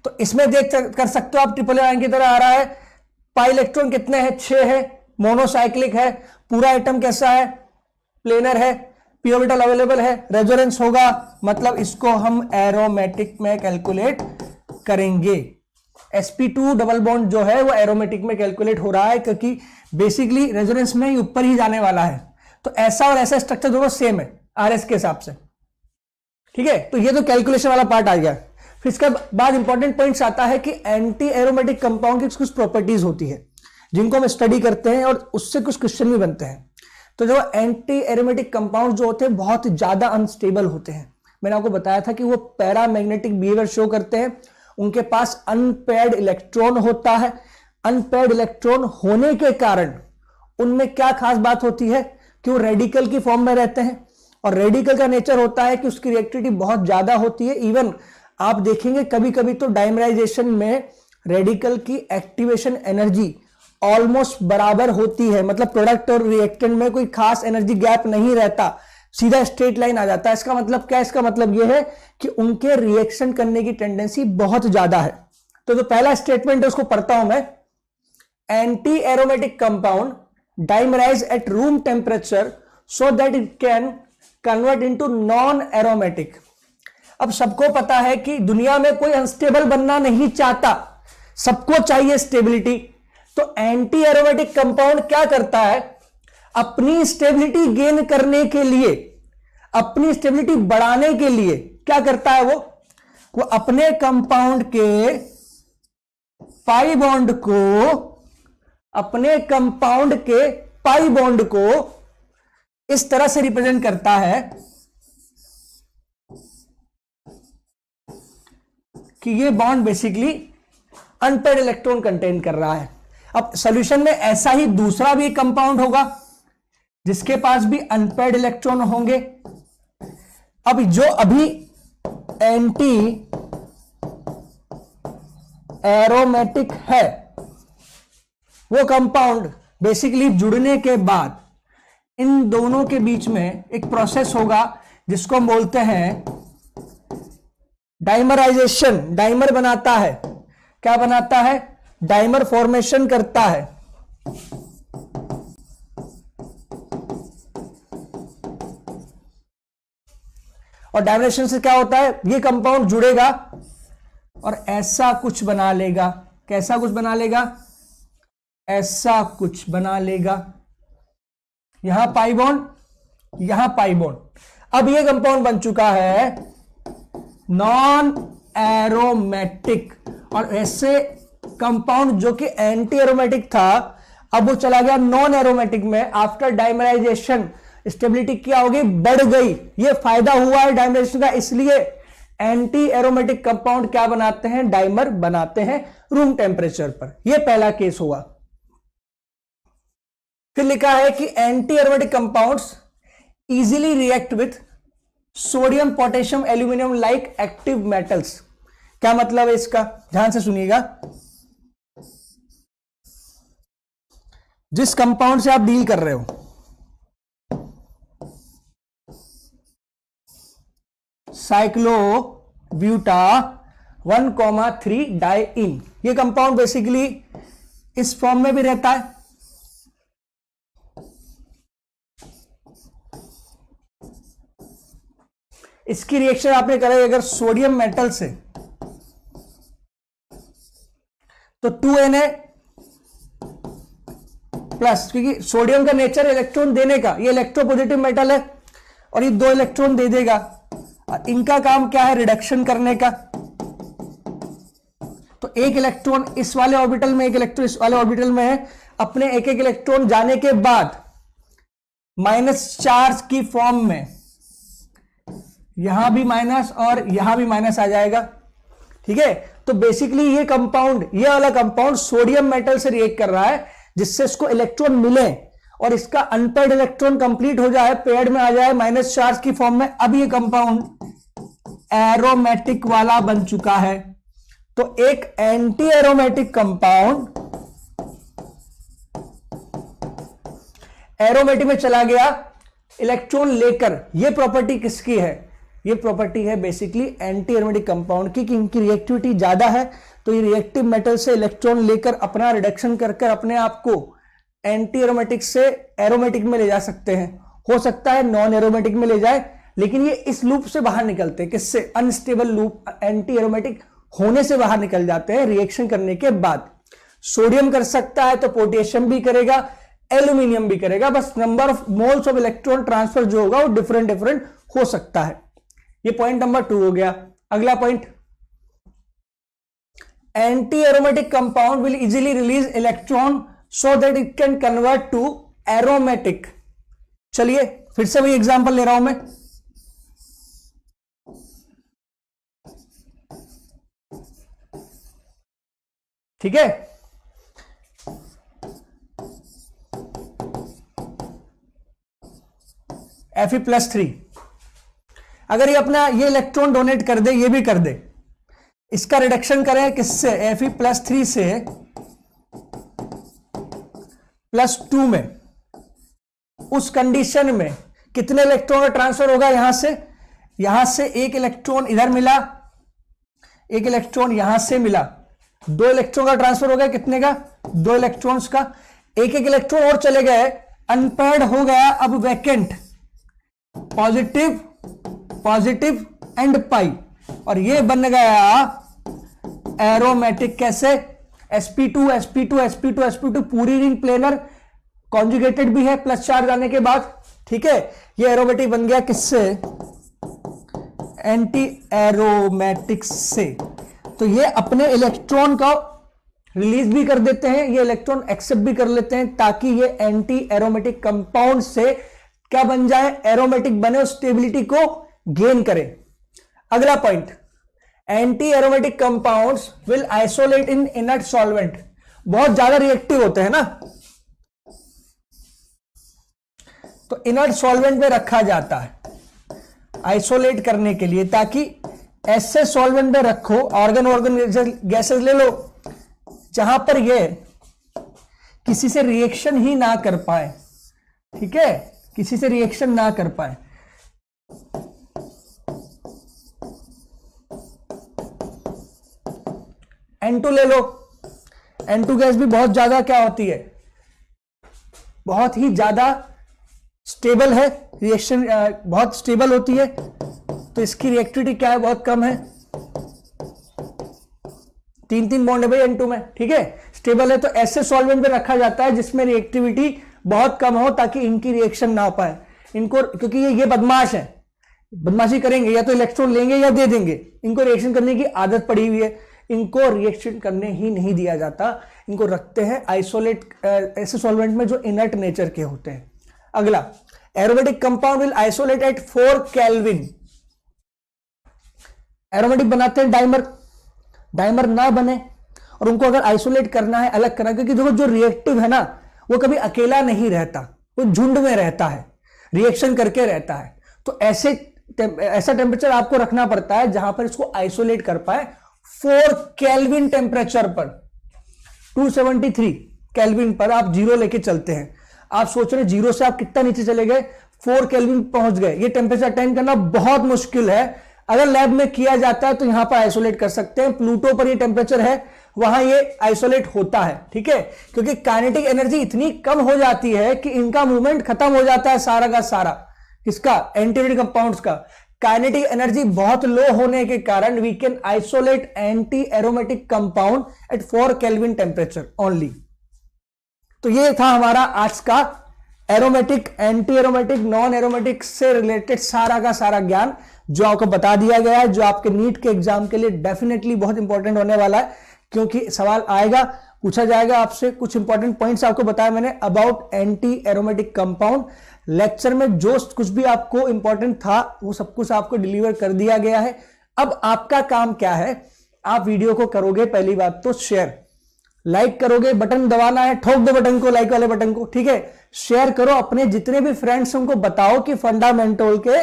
तो इसमें देख कर सकते हो आप, ट्रिपल आयन की तरह आ रहा है, पाई इलेक्ट्रॉन कितने हैं, 6 है, मोनोसाइक्लिक है, पूरा एटम कैसा है, प्लेनर है, पी ऑर्बिटल अवेलेबल है, रेजोनेंस होगा, मतलब इसको हम एरोमेटिक में कैलकुलेट करेंगे। sp2 डबल बॉन्ड जो है वो एरोमेटिक में कैलकुलेट हो रहा है, क्योंकि बेसिकली रेजोनेंस में ही ऊपर ही जाने वाला है, तो ऐसा और ऐसा स्ट्रक्चर दोनों सेम है आरएस के हिसाब से, ठीक है। तो ये तो कैलकुलेशन वाला पार्ट आ गया। फिर इसके बाद इंपॉर्टेंट पॉइंट्स आता है कि एंटी एरोमेटिक कंपाउंड की कुछ प्रॉपर्टीज होती है जिनको हम स्टडी करते हैं और उससे कुछ क्वेश्चन भी बनते हैं। तो जो एंटी एरोमेटिक कंपाउंड जो होते हैं बहुत ज्यादा अनस्टेबल होते हैं, मैंने आपको बताया था कि वो पैरामैग्नेटिक बिहेवियर शो करते हैं, उनके पास अनपेयर्ड इलेक्ट्रॉन होता है, अनपेयर्ड इलेक्ट्रॉन होने के कारण उनमें क्या खास बात होती है कि वो रेडिकल की फॉर्म में रहते हैं, और रेडिकल का नेचर होता है कि उसकी रिएक्टिविटी बहुत ज्यादा होती है। इवन आप देखेंगे कभी कभी तो डाइमराइजेशन में रेडिकल की एक्टिवेशन एनर्जी ऑलमोस्ट बराबर होती है, मतलब प्रोडक्ट और रिएक्टेंट में कोई खास एनर्जी गैप नहीं रहता, सीधा स्ट्रेट लाइन आ जाता है। इसका मतलब क्या है? इसका मतलब यह है कि उनके रिएक्शन करने की टेंडेंसी बहुत ज्यादा है। तो जो पहला स्टेटमेंट है उसको पढ़ता हूं मैं, anti aromatic compound dimerise at room temperature so that it can convert into non aromatic. अब सबको पता है कि दुनिया में कोई अनस्टेबल बनना नहीं चाहता, सबको चाहिए स्टेबिलिटी। तो एंटी एरोमेटिक कंपाउंड क्या करता है, अपनी स्टेबिलिटी गेन करने के लिए, अपनी स्टेबिलिटी बढ़ाने के लिए क्या करता है, वो अपने कंपाउंड के पाई बॉन्ड को, अपने कंपाउंड के पाई बॉन्ड को इस तरह से रिप्रेजेंट करता है कि ये bond basically unpaired electron contain कर रहा है। अब सॉल्यूशन में ऐसा ही दूसरा भी कंपाउंड होगा जिसके पास भी अनपेयर्ड इलेक्ट्रॉन होंगे। अब जो अभी एंटी एरोमेटिक है वो कंपाउंड बेसिकली जुड़ने के बाद इन दोनों के बीच में एक प्रोसेस होगा जिसको हम बोलते हैं डाइमराइजेशन। डाइमर बनाता है, क्या बनाता है, डाइमर फॉर्मेशन करता है। और डाइमरेशन से क्या होता है, ये कंपाउंड जुड़ेगा और ऐसा कुछ बना लेगा। कैसा कुछ बना लेगा, ऐसा कुछ बना लेगा, यहां पाई बॉन्ड, यहां पाई बॉन्ड। अब ये कंपाउंड बन चुका है नॉन एरोमेटिक, और ऐसे कंपाउंड जो कि एंटी एरोमेटिक था अब वो चला गया नॉन एरोमेटिक में। आफ्टर डाइमराइजेशन स्टेबिलिटी क्या होगी, बढ़ गई। ये फायदा हुआ है डाइमराइजेशन का, इसलिए एंटी एरोमेटिक कंपाउंड क्या बनाते हैं, डाइमर बनाते हैं रूम टेम्परेचर पर। यह पहला केस हुआ। फिर लिखा है कि anti aromatic compounds easily react with sodium, potassium, aluminium like active metals. क्या मतलब है इसका, ध्यान से सुनिएगा। जिस कंपाउंड से आप डील कर रहे हो, साइक्लोब्यूटा 1,3 डाइइन, ये कंपाउंड बेसिकली इस फॉर्म में भी रहता है। इसकी रिएक्शन आपने कराई अगर सोडियम मेटल से तो 2Na प्लस, क्योंकि सोडियम का नेचर इलेक्ट्रॉन देने का, ये इलेक्ट्रोपॉजिटिव मेटल है और ये 2 इलेक्ट्रॉन दे देगा। इनका काम क्या है, रिडक्शन करने का। तो एक इलेक्ट्रॉन इस वाले ऑर्बिटल में, एक इलेक्ट्रॉन इस वाले ऑर्बिटल में है। अपने एक एक इलेक्ट्रॉन जाने के बाद माइनस चार्ज की फॉर्म में यहां भी माइनस और यहां भी माइनस आ जाएगा। ठीक है, तो बेसिकली ये कंपाउंड, ये वाला कंपाउंड सोडियम मेटल से रिएक्ट कर रहा है जिससे इसको इलेक्ट्रॉन मिले और इसका अनपेयर्ड इलेक्ट्रॉन कंप्लीट हो जाए, पेयर्ड में आ जाए माइनस चार्ज की फॉर्म में। अब ये कंपाउंड एरोमेटिक वाला बन चुका है। तो एक एंटी एरोमेटिक कंपाउंड एरोमेटिक में चला गया इलेक्ट्रॉन लेकर। यह प्रॉपर्टी किसकी है, ये प्रॉपर्टी है बेसिकली एंटी एरोमेटिक कंपाउंड की, कि इनकी रिएक्टिविटी ज्यादा है। तो ये रिएक्टिव मेटल से इलेक्ट्रॉन लेकर अपना रिडक्शन कर अपने आप को एंटी एरोमेटिक से एरोमेटिक में ले जा सकते हैं। हो सकता है नॉन एरोमेटिक में ले जाए, लेकिन ये इस लूप से बाहर निकलते हैं। किससे, अनस्टेबल लूप, एंटी एरोमेटिक होने से बाहर निकल जाते हैं रिएक्शन करने के बाद। सोडियम कर सकता है तो पोटेशियम भी करेगा, एल्यूमिनियम भी करेगा, बस number of moles of electron transfer जो होगा वो डिफरेंट डिफरेंट हो सकता है। ये पॉइंट नंबर 2 हो गया। अगला point, anti aromatic compound will easily release electron so that it can convert to aromatic. चलिए फिर से वही एग्जांपल ले रहा हूं मैं। ठीक है, Fe+3 अगर ये अपना ये इलेक्ट्रॉन डोनेट कर दे, ये भी कर दे, इसका रिडक्शन करें किससे, Fe+3 से +2 में, उस कंडीशन में कितने इलेक्ट्रॉन का ट्रांसफर होगा, यहां से एक इलेक्ट्रॉन इधर मिला, एक इलेक्ट्रॉन यहां से मिला, 2 इलेक्ट्रॉन का ट्रांसफर हो गया। कितने का, 2 इलेक्ट्रॉन्स का। एक एक इलेक्ट्रॉन और चले गए, अनपेयर्ड हो गया, अब vacant, positive positive and pi, और ये बन गया एरोमेटिक। कैसे, sp2 sp2 sp2 sp2, पूरी रिंग प्लेनर, कॉन्जुगेटेड भी है प्लस चार्ज आने के बाद। ठीक है, ये एरोमेटिक बन गया किससे, एंटी एरोमेटिक से। तो ये अपने इलेक्ट्रॉन का रिलीज भी कर देते हैं, ये इलेक्ट्रॉन एक्सेप्ट भी कर लेते हैं, ताकि ये एंटी एरोमेटिक कंपाउंड से क्या बन जाए, एरोमेटिक बने और स्टेबिलिटी को गेन करे। अगला point, anti aromatic compounds will isolate in inert solvent. बहुत ज्यादा रिएक्टिव होते हैं ना, तो इनर्ट सॉल्वेंट में रखा जाता है आइसोलेट करने के लिए, ताकि ऐसे सॉल्वेंट में रखो, ऑर्गन गैसेस ले लो जहां पर ये किसी से रिएक्शन ही ना कर पाए। ठीक है, किसी से रिएक्शन ना कर पाए। N2 ले लो, N2 गैस भी बहुत ज्यादा क्या होती है, बहुत ही ज्यादा स्टेबल है, रिएक्शन बहुत स्टेबल होती है, तो इसकी रिएक्टिविटी क्या है, बहुत कम है। 3 बॉन्ड है भाई N2 में। ठीक है, स्टेबल है, तो ऐसे सॉल्वेंट में रखा जाता है जिसमें रिएक्टिविटी बहुत कम हो, ताकि इनकी रिएक्शन ना हो पाए इनको, क्योंकि ये बदमाश है, बदमाशी करेंगे, या तो इलेक्ट्रॉन लेंगे या दे देंगे। इनको रिएक्शन करने की आदत पड़ी हुई है, इनको रिएक्शन करने ही नहीं दिया जाता, इनको रखते हैं आइसोलेट ऐसे सॉल्वेंट में जो इनर्ट नेचर के होते हैं। अगला, aromatic compound will isolate at 4 kelvin. Aromatic बनाते हैं डाइमर, डाइमर ना बने और उनको अगर आइसोलेट करना है, अलग करना है, क्योंकि देखो जो रिएक्टिव है ना वो कभी अकेला नहीं रहता, वो झुंड में रहता है, रिएक्शन करके रहता है। तो ऐसा टेम्परेचर आपको रखना पड़ता है जहां पर इसको आइसोलेट कर पाए 4 केल्विन टेम्परेचर पर। 273 केल्विन पर आप जीरो लेके चलते हैं। आप सोच रहे हैं जीरो से आप कितना नीचे चले गए, 4 केल्विन पहुंच गए। ये टेम्परेचर अटेन करना बहुत मुश्किल है। अगर लैब में किया जाता है तो यहां पर आइसोलेट कर सकते हैं। प्लूटो पर ये टेम्परेचर है, वहां ये आइसोलेट होता है, ठीक है, क्योंकि काइनेटिक एनर्जी इतनी कम हो जाती है कि इनका मूवमेंट खत्म हो जाता है सारा का सारा। किसका? एंटी कंपाउंड्स का। काइनेटिक एनर्जी बहुत लो होने के कारण we can isolate anti aromatic compound at 4 kelvin temperature only. तो ये था हमारा आज का aromatic, anti aromatic, non aromatic से रिलेटेड सारा का सारा ज्ञान जो आपको बता दिया गया है, जो आपके नीट के एग्जाम के लिए डेफिनेटली बहुत इंपॉर्टेंट होने वाला है, क्योंकि सवाल आएगा, पूछा जाएगा आपसे। कुछ इंपॉर्टेंट पॉइंट्स आपको बताया मैंने about anti aromatic compound. Lecture में जो कुछ भी आपको इंपॉर्टेंट था वो सब कुछ आपको डिलीवर कर दिया गया है। अब आपका काम क्या है, आप वीडियो को करोगे पहली बात तो शेयर, लाइक करोगे, बटन दबाना है, ठोक दो बटन को, लाइक वाले बटन को, ठीक है। शेयर करो, अपने जितने भी फ्रेंड्स उनको बताओ कि फंडामेंटल के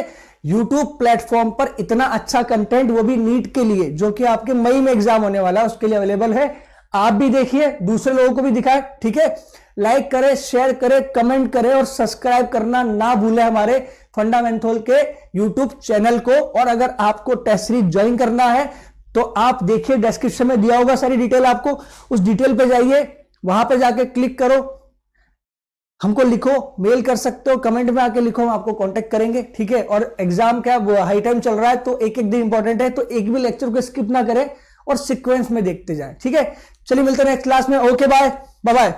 यूट्यूब प्लेटफॉर्म पर इतना अच्छा कंटेंट, वो भी नीट के लिए, जो कि आपके मई में एग्जाम होने वाला है, उसके लिए अवेलेबल है। आप भी देखिए, दूसरे लोगों को भी दिखाएं, ठीक है। लाइक करें, शेयर करें, कमेंट करें और सब्सक्राइब करना ना भूलें हमारे फंडामेंटल के यूट्यूब चैनल को। और अगर आपको टेस्ट सीरीज ज्वाइन करना है तो आप देखिए, डिस्क्रिप्शन में दिया होगा सारी डिटेल, आपको उस डिटेल पे जाइए, वहां पे जाके क्लिक करो, हमको लिखो, मेल कर सकते हो, कमेंट में आके लिखो, हम आपको कांटेक्ट करेंगे, ठीक है। और एग्जाम क्या, वो हाई टाइम चल रहा है तो एक एक दिन इंपॉर्टेंट है, तो एक भी लेक्चर को स्किप ना करें और सीक्वेंस में देखते जाएं, ठीक है। चलिए मिलते हैं नेक्स्ट क्लास में। Okay, bye bye.